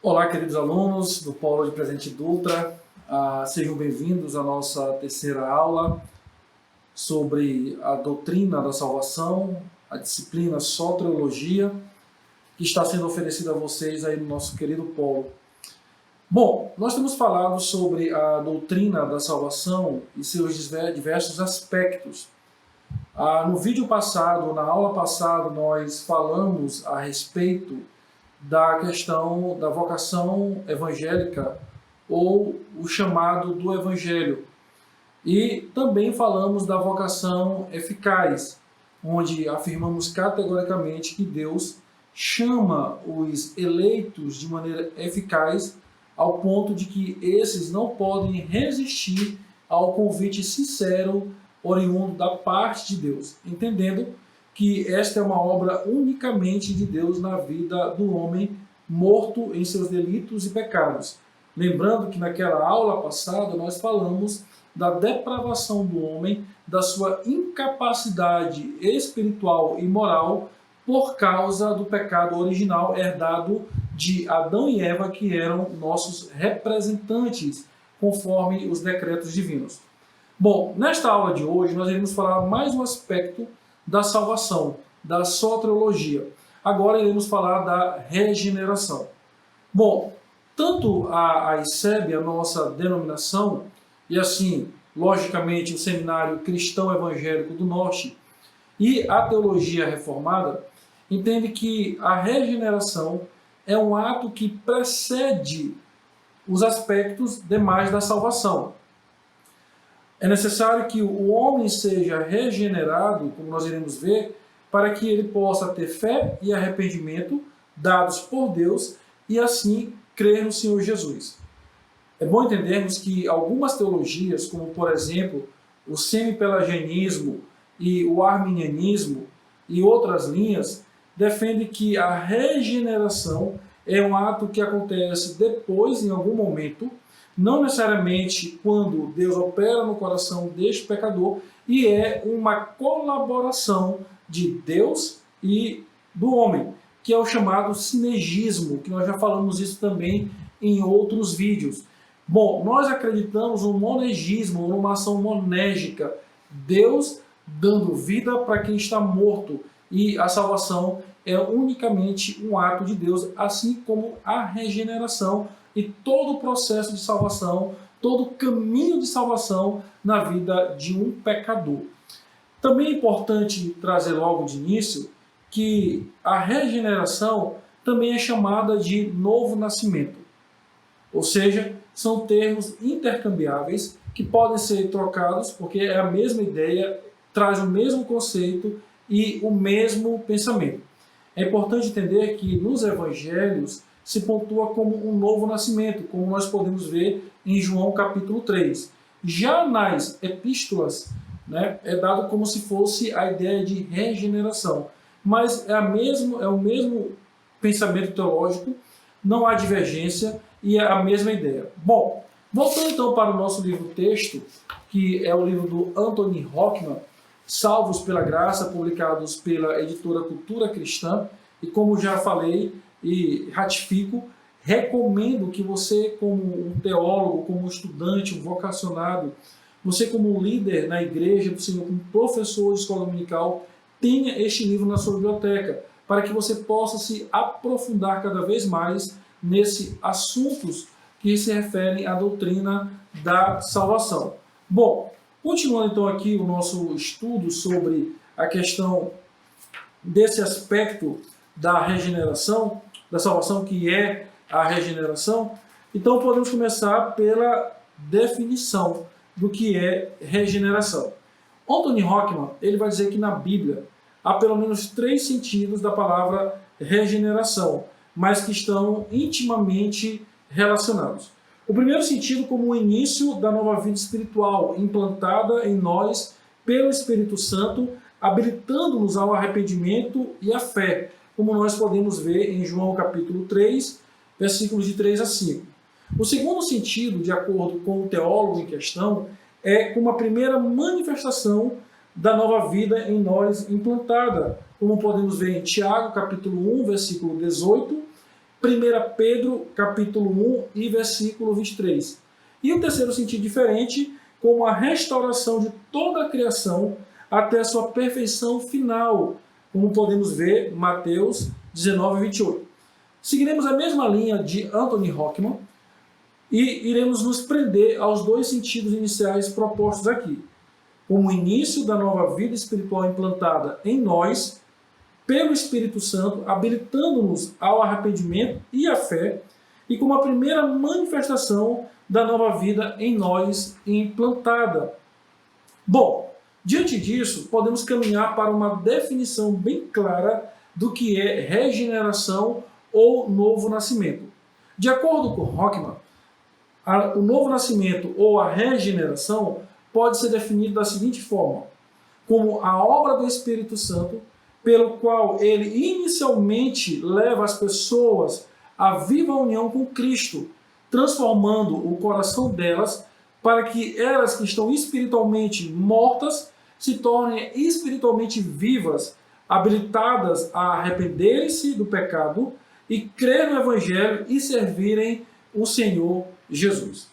Olá, queridos alunos do Polo de Presidente Dutra, sejam bem-vindos à nossa terceira aula sobre a doutrina da salvação, a disciplina Soteriologia, que está sendo oferecida a vocês aí no nosso querido Polo. Bom, nós temos falado sobre a doutrina da salvação e seus diversos aspectos. No vídeo passado, na aula passada, nós falamos a respeito da questão da vocação evangélica ou o chamado do evangelho. E também falamos da vocação eficaz, onde afirmamos categoricamente que Deus chama os eleitos de maneira eficaz ao ponto de que esses não podem resistir ao convite sincero oriundo da parte de Deus, entendendo que esta é uma obra unicamente de Deus na vida do homem morto em seus delitos e pecados. Lembrando que naquela aula passada nós falamos da depravação do homem, da sua incapacidade espiritual e moral por causa do pecado original herdado de Adão e Eva, que eram nossos representantes, conforme os decretos divinos. Bom, nesta aula de hoje nós iremos falar mais um aspecto da salvação, da soteriologia. Agora iremos falar da regeneração. Bom, tanto a ICEB, a nossa denominação, e assim, logicamente, o Seminário Cristão Evangélico do Norte e a Teologia Reformada, entende que a regeneração é um ato que precede os aspectos demais da salvação. É necessário que o homem seja regenerado, como nós iremos ver, para que ele possa ter fé e arrependimento dados por Deus e assim crer no Senhor Jesus. É bom entendermos que algumas teologias, como por exemplo o semipelagianismo e o arminianismo e outras linhas, defendem que a regeneração é um ato que acontece depois, em algum momento, não necessariamente quando Deus opera no coração deste pecador, e é uma colaboração de Deus e do homem, que é o chamado sinergismo, que nós já falamos isso também em outros vídeos. Bom, nós acreditamos no monergismo, numa ação monégica, Deus dando vida para quem está morto, e a salvação é unicamente um ato de Deus, assim como a regeneração e todo o processo de salvação, todo o caminho de salvação na vida de um pecador. Também é importante trazer logo de início que a regeneração também é chamada de novo nascimento. Ou seja, são termos intercambiáveis que podem ser trocados porque é a mesma ideia, traz o mesmo conceito e o mesmo pensamento. É importante entender que nos evangelhos se pontua como um novo nascimento, como nós podemos ver em João capítulo 3. Já nas epístolas, é dado como se fosse a ideia de regeneração. Mas é o mesmo pensamento teológico, não há divergência e é a mesma ideia. Bom, voltando então para o nosso livro-texto, que é o livro do Anthony Hockman, Salvos pela Graça, publicados pela editora Cultura Cristã, e como já falei e ratifico, recomendo que você, como um teólogo, como um estudante, um vocacionado, você como um líder na igreja do Senhor, como professor de escola dominical, tenha este livro na sua biblioteca, para que você possa se aprofundar cada vez mais nesses assuntos que se referem à doutrina da salvação. Bom, continuando então aqui o nosso estudo sobre a questão desse aspecto da regeneração, da salvação, que é a regeneração, então podemos começar pela definição do que é regeneração. Anthony Hockman, ele vai dizer que na Bíblia há pelo menos 3 sentidos da palavra regeneração, mas que estão intimamente relacionados. O primeiro sentido como o início da nova vida espiritual implantada em nós pelo Espírito Santo, habilitando-nos ao arrependimento e à fé, como nós podemos ver em João capítulo 3, versículos de 3 a 5. O segundo sentido, de acordo com o teólogo em questão, é como a primeira manifestação da nova vida em nós implantada, como podemos ver em Tiago capítulo 1, versículo 18, 1 Pedro, capítulo 1 e versículo 23. E o terceiro sentido diferente, como a restauração de toda a criação até a sua perfeição final, como podemos ver em Mateus 19, 28. Seguiremos a mesma linha de Anthony Hockman e iremos nos prender aos dois sentidos iniciais propostos aqui, como o início da nova vida espiritual implantada em nós, pelo Espírito Santo, habilitando-nos ao arrependimento e à fé, e como a primeira manifestação da nova vida em nós implantada. Bom, diante disso, podemos caminhar para uma definição bem clara do que é regeneração ou novo nascimento. De acordo com Hockman, o novo nascimento ou a regeneração pode ser definido da seguinte forma: como a obra do Espírito Santo, pelo qual ele inicialmente leva as pessoas à viva união com Cristo, transformando o coração delas para que elas que estão espiritualmente mortas se tornem espiritualmente vivas, habilitadas a arrependerem-se do pecado e crer no Evangelho e servirem o Senhor Jesus.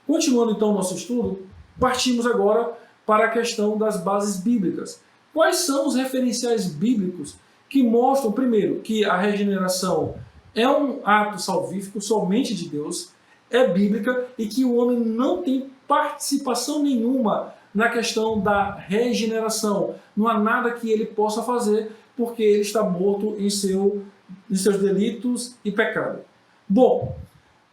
Continuando então o nosso estudo, partimos agora para a questão das bases bíblicas. Quais são os referenciais bíblicos que mostram, primeiro, que a regeneração é um ato salvífico somente de Deus, é bíblica e que o homem não tem participação nenhuma na questão da regeneração. Não há nada que ele possa fazer porque ele está morto em seus delitos e pecado. Bom,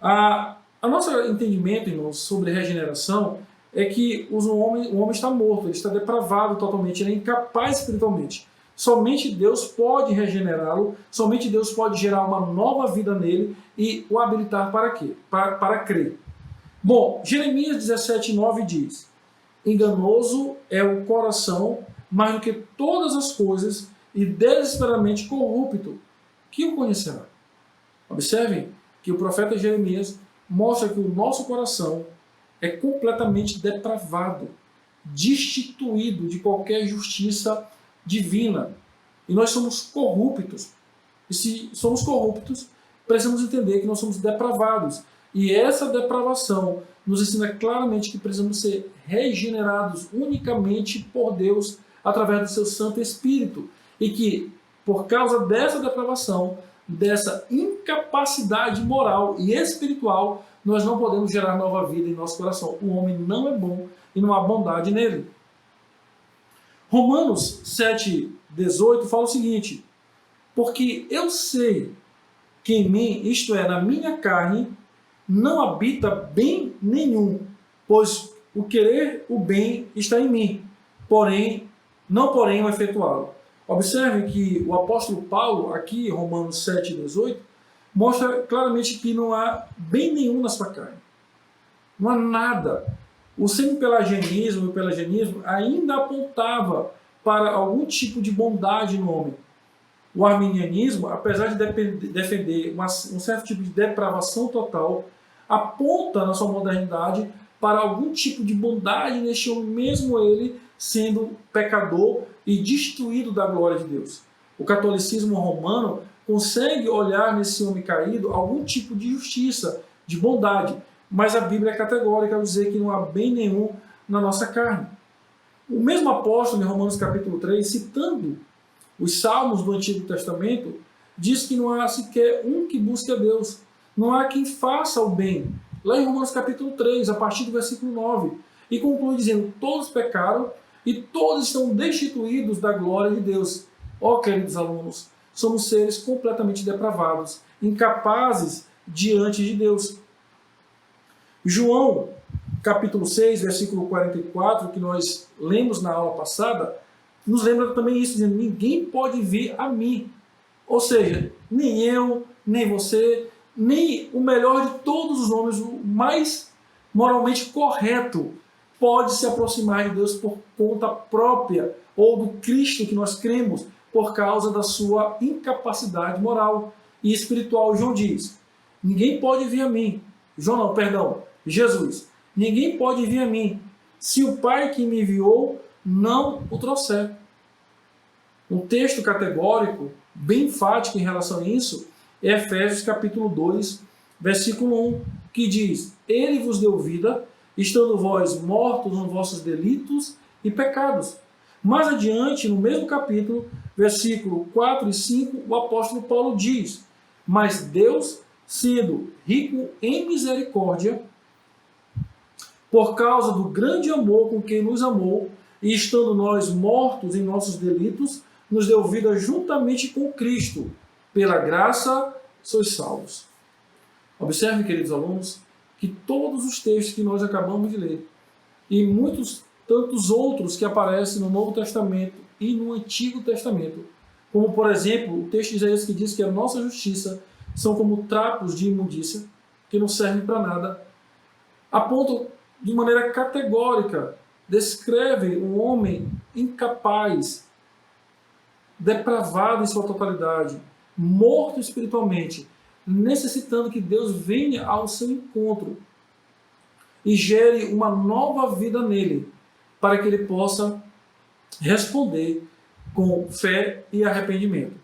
a nosso entendimento, irmãos, sobre regeneração é que o homem está morto, ele está depravado totalmente, ele é incapaz espiritualmente. Somente Deus pode regenerá-lo, somente Deus pode gerar uma nova vida nele e o habilitar para quê? Para crer. Bom, Jeremias 17:9 diz: enganoso é o coração mais do que todas as coisas e desesperadamente corrupto, que o conhecerá? Observem que o profeta Jeremias mostra que o nosso coração é completamente depravado, destituído de qualquer justiça divina. E nós somos corruptos. E se somos corruptos, precisamos entender que nós somos depravados. E essa depravação nos ensina claramente que precisamos ser regenerados unicamente por Deus através do seu Santo Espírito. E que, por causa dessa depravação, dessa incapacidade moral e espiritual, nós não podemos gerar nova vida em nosso coração. O homem não é bom e não há bondade nele. Romanos 7:18 fala o seguinte: porque eu sei que em mim, isto é, na minha carne, não habita bem nenhum, pois o querer o bem está em mim, não porém o efetuá-lo. Observe que o apóstolo Paulo, aqui em Romanos 7:18, mostra claramente que não há bem nenhum na sua carne. Não há nada. O semi-pelagianismo e o pelagianismo ainda apontava para algum tipo de bondade no homem. O arminianismo, apesar de defender um certo tipo de depravação total, aponta na sua modernidade para algum tipo de bondade neste homem, mesmo ele sendo pecador e destituído da glória de Deus. O catolicismo romano consegue olhar nesse homem caído algum tipo de justiça, de bondade, mas a Bíblia é categórica ao dizer que não há bem nenhum na nossa carne. O mesmo apóstolo, em Romanos capítulo 3, citando os salmos do Antigo Testamento, diz que não há sequer um que busque a Deus, não há quem faça o bem. Lá em Romanos capítulo 3, a partir do versículo 9, e conclui dizendo: todos pecaram e todos estão destituídos da glória de Deus. Ó, queridos alunos, somos seres completamente depravados, incapazes diante de Deus. João, capítulo 6, versículo 44, que nós lemos na aula passada, nos lembra também isso, dizendo: ninguém pode vir a mim. Ou seja, nem eu, nem você, nem o melhor de todos os homens, o mais moralmente correto, pode se aproximar de Deus por conta própria, ou do Cristo que nós cremos, por causa da sua incapacidade moral e espiritual. João diz: ninguém pode vir a mim. Jesus. Ninguém pode vir a mim se o Pai que me enviou não o trouxer. Um texto categórico, bem enfático em relação a isso, é Efésios capítulo 2, versículo 1, que diz: Ele vos deu vida, estando vós mortos nos vossos delitos e pecados. Mais adiante, no mesmo capítulo, versículo 4 e 5, o apóstolo Paulo diz: Mas Deus, sendo rico em misericórdia, por causa do grande amor com que nos amou, e estando nós mortos em nossos delitos, nos deu vida juntamente com Cristo. Pela graça sois salvos. Observe, queridos alunos, que todos os textos que nós acabamos de ler, e muitos tantos outros que aparecem no Novo Testamento e no Antigo Testamento, como, por exemplo, o texto de Isaías que diz que a nossa justiça são como trapos de imundícia, que não servem para nada, apontam de maneira categórica, descreve um homem incapaz, depravado em sua totalidade, morto espiritualmente, necessitando que Deus venha ao seu encontro e gere uma nova vida nele, para que ele possa responder com fé e arrependimento.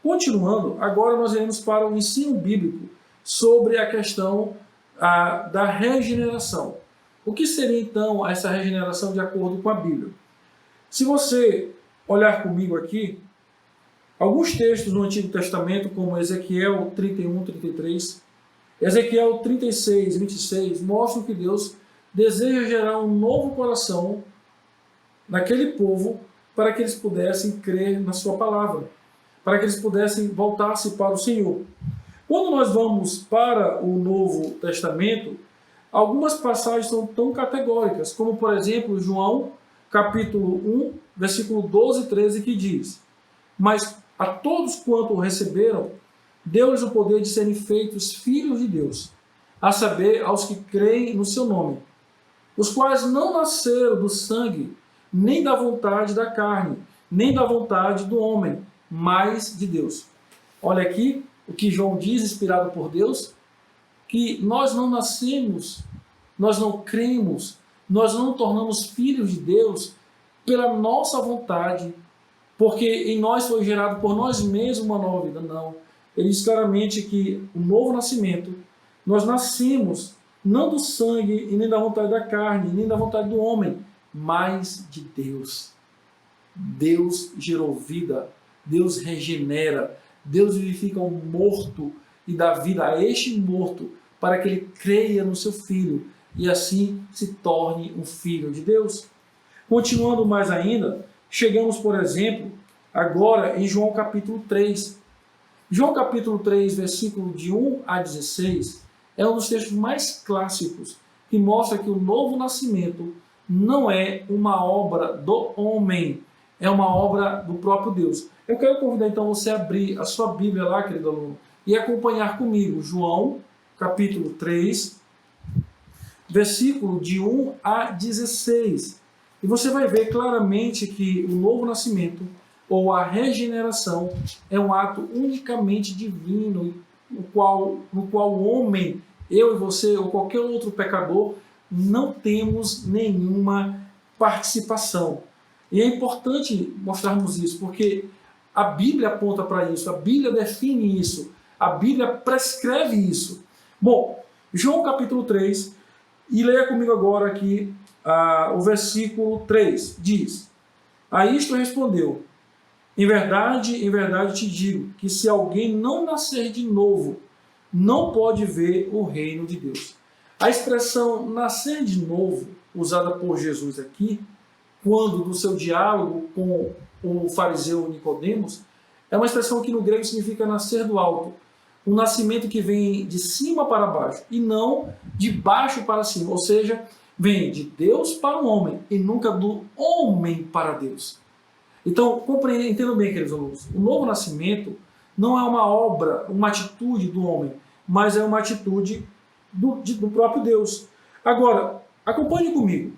Continuando, agora nós iremos para o ensino bíblico sobre a questão da regeneração. O que seria então essa regeneração de acordo com a Bíblia? Se você olhar comigo aqui, alguns textos no Antigo Testamento, como Ezequiel 31, 33, Ezequiel 36, 26, mostram que Deus deseja gerar um novo coração naquele povo para que eles pudessem crer na sua palavra, para que eles pudessem voltar-se para o Senhor. Quando nós vamos para o Novo Testamento, algumas passagens são tão categóricas, como, por exemplo, João, capítulo 1, versículo 12 e 13, que diz: Mas a todos quanto o receberam, deu-lhes o poder de serem feitos filhos de Deus, a saber, aos que creem no seu nome, os quais não nasceram do sangue, nem da vontade da carne, nem da vontade do homem, mas de Deus. Olha aqui o que João diz, inspirado por Deus, que nós não nascemos, nós não cremos, nós não tornamos filhos de Deus pela nossa vontade, porque em nós foi gerado por nós mesmos uma nova vida. Não. Ele diz claramente que o novo nascimento, nós nascemos não do sangue e nem da vontade da carne, nem da vontade do homem, mas de Deus. Deus gerou vida, Deus regenera, Deus vivifica o morto e dá vida a este morto para que ele creia no seu Filho e assim se torne um filho de Deus. Continuando mais ainda, chegamos, por exemplo, agora em João capítulo 3. João capítulo 3, versículo de 1 a 16, é um dos textos mais clássicos que mostra que o novo nascimento não é uma obra do homem, é uma obra do próprio Deus. Eu quero convidar então você a abrir a sua Bíblia lá, querido aluno, e acompanhar comigo João capítulo 3, versículo de 1 a 16. E você vai ver claramente que o novo nascimento, ou a regeneração, é um ato unicamente divino, no qual o homem, eu e você, ou qualquer outro pecador, não temos nenhuma participação. E é importante mostrarmos isso, porque a Bíblia aponta para isso, a Bíblia define isso, a Bíblia prescreve isso. Bom, João capítulo 3, e leia comigo agora aqui o versículo 3, diz: A isto respondeu: em verdade te digo, que se alguém não nascer de novo, não pode ver o reino de Deus. A expressão nascer de novo, usada por Jesus aqui, quando do seu diálogo com o fariseu Nicodemos, é uma expressão que no grego significa nascer do alto. Um nascimento que vem de cima para baixo e não de baixo para cima. Ou seja, vem de Deus para o homem e nunca do homem para Deus. Então, entendam bem, queridos alunos, o novo nascimento não é uma obra, uma atitude do homem, mas é uma atitude do próprio Deus. Agora, acompanhe comigo.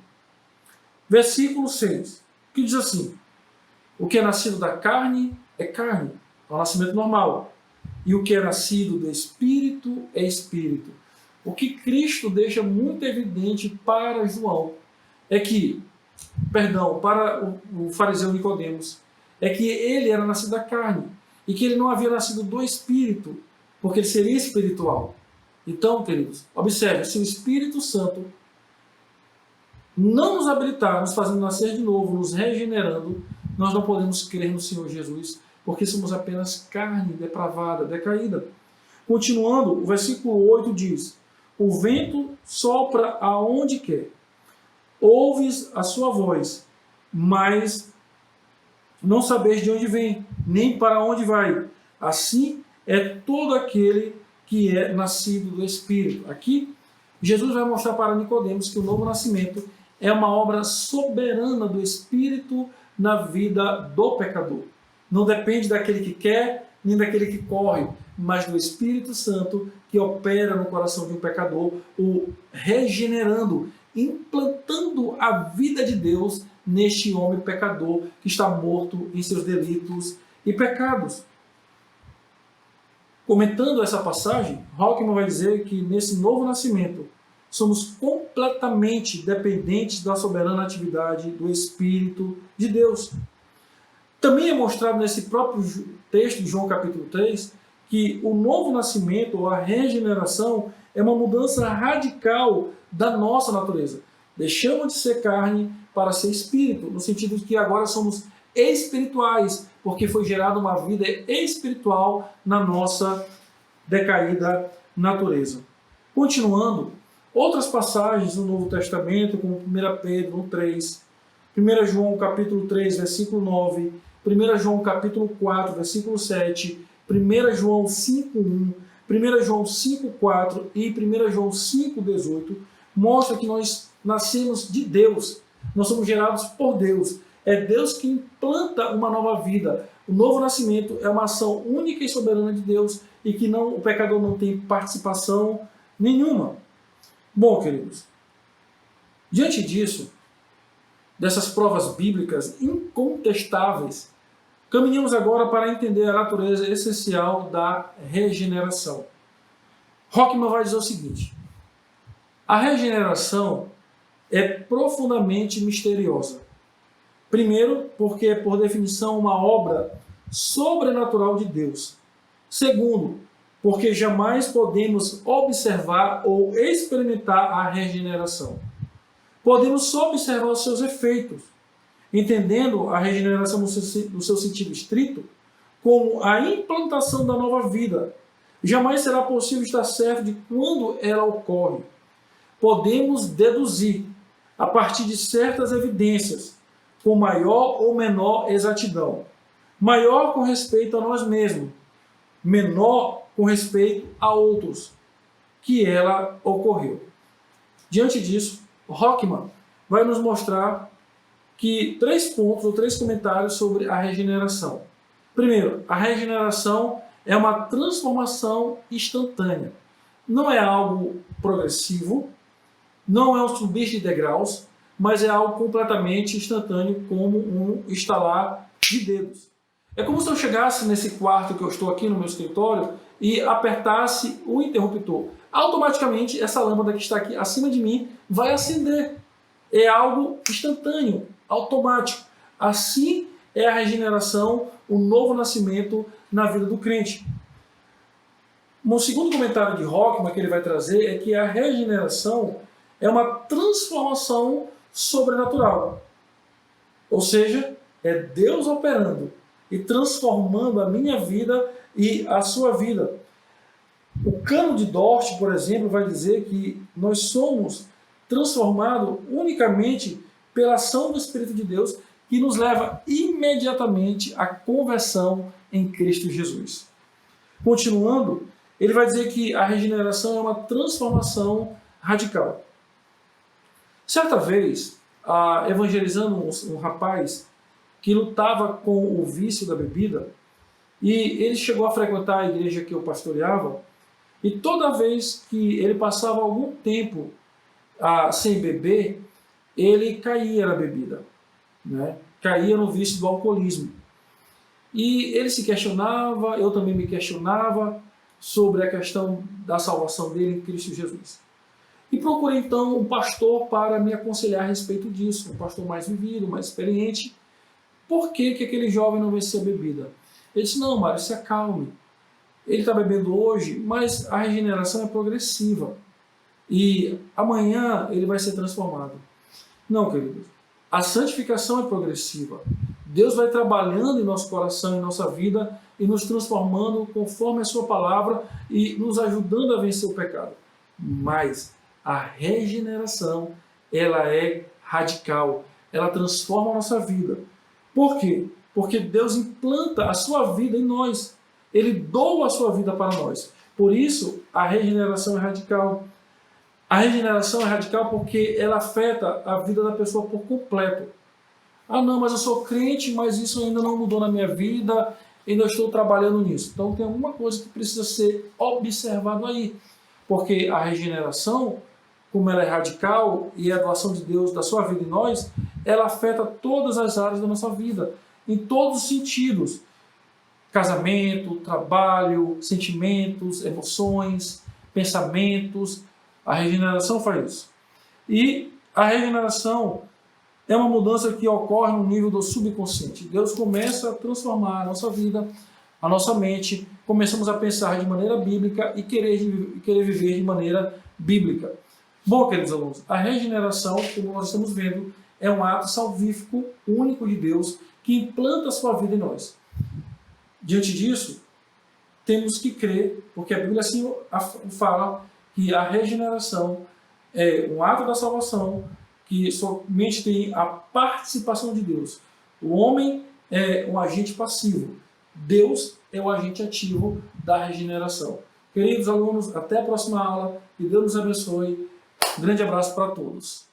Versículo 6, que diz assim: o que é nascido da carne, é o nascimento normal. E o que é nascido do Espírito, é Espírito. O que Cristo deixa muito evidente para João é que, para o fariseu Nicodemos, é que ele era nascido da carne e que ele não havia nascido do Espírito. porque ele seria espiritual. Então, queridos, observe, se o Espírito Santo não nos habilitar, nos fazendo nascer de novo, nos regenerando, nós não podemos crer no Senhor Jesus, porque somos apenas carne depravada, decaída. Continuando, o versículo 8 diz: o vento sopra aonde quer, ouves a sua voz, mas não sabeis de onde vem, nem para onde vai. Assim é todo aquele que é nascido do Espírito. Aqui, Jesus vai mostrar para Nicodemos que o novo nascimento é uma obra soberana do Espírito na vida do pecador. Não depende daquele que quer, nem daquele que corre, mas do Espírito Santo que opera no coração de um pecador, o regenerando, implantando a vida de Deus neste homem pecador que está morto em seus delitos e pecados. Comentando essa passagem, Rockman vai dizer que nesse novo nascimento somos completamente dependentes da soberana atividade do Espírito de Deus. Também é mostrado nesse próprio texto de João capítulo 3 que o novo nascimento, ou a regeneração, é uma mudança radical da nossa natureza. Deixamos de ser carne para ser espírito, no sentido de que agora somos espirituais, porque foi gerada uma vida espiritual na nossa decaída natureza. Continuando, outras passagens no Novo Testamento, como 1 Pedro 3, 1 João capítulo 3, versículo 9, 1 João capítulo 4, versículo 7, 1 João 5:1, 1 João 5:4 e 1 João 5:18, mostra que nós nascemos de Deus, nós somos gerados por Deus. É Deus que implanta uma nova vida. O novo nascimento é uma ação única e soberana de Deus e que o pecador não tem participação nenhuma. Bom, queridos, diante disso, dessas provas bíblicas incontestáveis, caminhamos agora para entender a natureza essencial da regeneração. Rockman vai dizer o seguinte: a regeneração é profundamente misteriosa. Primeiro, porque é, por definição, uma obra sobrenatural de Deus. Segundo, porque jamais podemos observar ou experimentar a regeneração. Podemos só observar os seus efeitos, entendendo a regeneração no seu sentido estrito como a implantação da nova vida. Jamais será possível estar certo de quando ela ocorre. Podemos deduzir, a partir de certas evidências, com maior ou menor exatidão. Maior com respeito a nós mesmos, menor com respeito a outros, que ela ocorreu. Diante disso, Rockman vai nos mostrar que 3 pontos ou 3 comentários sobre a regeneração. Primeiro, a regeneração é uma transformação instantânea. Não é algo progressivo, não é um subir de degraus, mas é algo completamente instantâneo, como um estalar de dedos. É como se eu chegasse nesse quarto que eu estou aqui no meu escritório e apertasse o interruptor. Automaticamente, essa lâmpada que está aqui acima de mim vai acender. É algo instantâneo, automático. Assim é a regeneração, o novo nascimento na vida do crente. Um segundo comentário de Rockman que ele vai trazer é que a regeneração é uma transformação sobrenatural. Ou seja, é Deus operando e transformando a minha vida e a sua vida. O Cano de Dort, por exemplo, vai dizer que nós somos transformados unicamente pela ação do Espírito de Deus, que nos leva imediatamente à conversão em Cristo Jesus. Continuando, ele vai dizer que a regeneração é uma transformação radical. Certa vez, evangelizando um rapaz que lutava com o vício da bebida, e ele chegou a frequentar a igreja que eu pastoreava, e toda vez que ele passava algum tempo sem beber, ele caía na bebida, né? Caía no vício do alcoolismo. E ele se questionava, eu também me questionava sobre a questão da salvação dele em Cristo Jesus. E procurei então um pastor para me aconselhar a respeito disso, um pastor mais vivido, mais experiente. Por que aquele jovem não vencia a bebida? Ele disse: não, Mário, se acalme. ele está bebendo hoje, mas a regeneração é progressiva. E amanhã ele vai ser transformado. Não, queridos. A santificação é progressiva. Deus vai trabalhando em nosso coração, em nossa vida, e nos transformando conforme a sua palavra e nos ajudando a vencer o pecado. Mas a regeneração, ela é radical. Ela transforma a nossa vida. Por quê? Porque Deus implanta a sua vida em nós. Ele doa a sua vida para nós. Por isso, a regeneração é radical. A regeneração é radical porque ela afeta a vida da pessoa por completo. Ah, não, mas eu sou crente, mas isso ainda não mudou na minha vida, ainda estou trabalhando nisso. Então tem alguma coisa que precisa ser observado aí. Porque a regeneração, como ela é radical e é a doação de Deus da sua vida em nós, ela afeta todas as áreas da nossa vida, em todos os sentidos. Casamento, trabalho, sentimentos, emoções, pensamentos. A regeneração faz isso. E a regeneração é uma mudança que ocorre no nível do subconsciente. Deus começa a transformar a nossa vida, a nossa mente, começamos a pensar de maneira bíblica e querer viver de maneira bíblica. Bom, queridos alunos, a regeneração, como nós estamos vendo, é um ato salvífico único de Deus que implanta a sua vida em nós. Diante disso, temos que crer, porque a Bíblia assim fala, que a regeneração é um ato da salvação que somente tem a participação de Deus. O homem é um agente passivo. Deus é o agente ativo da regeneração. Queridos alunos, até a próxima aula. Que Deus nos abençoe. Um grande abraço para todos.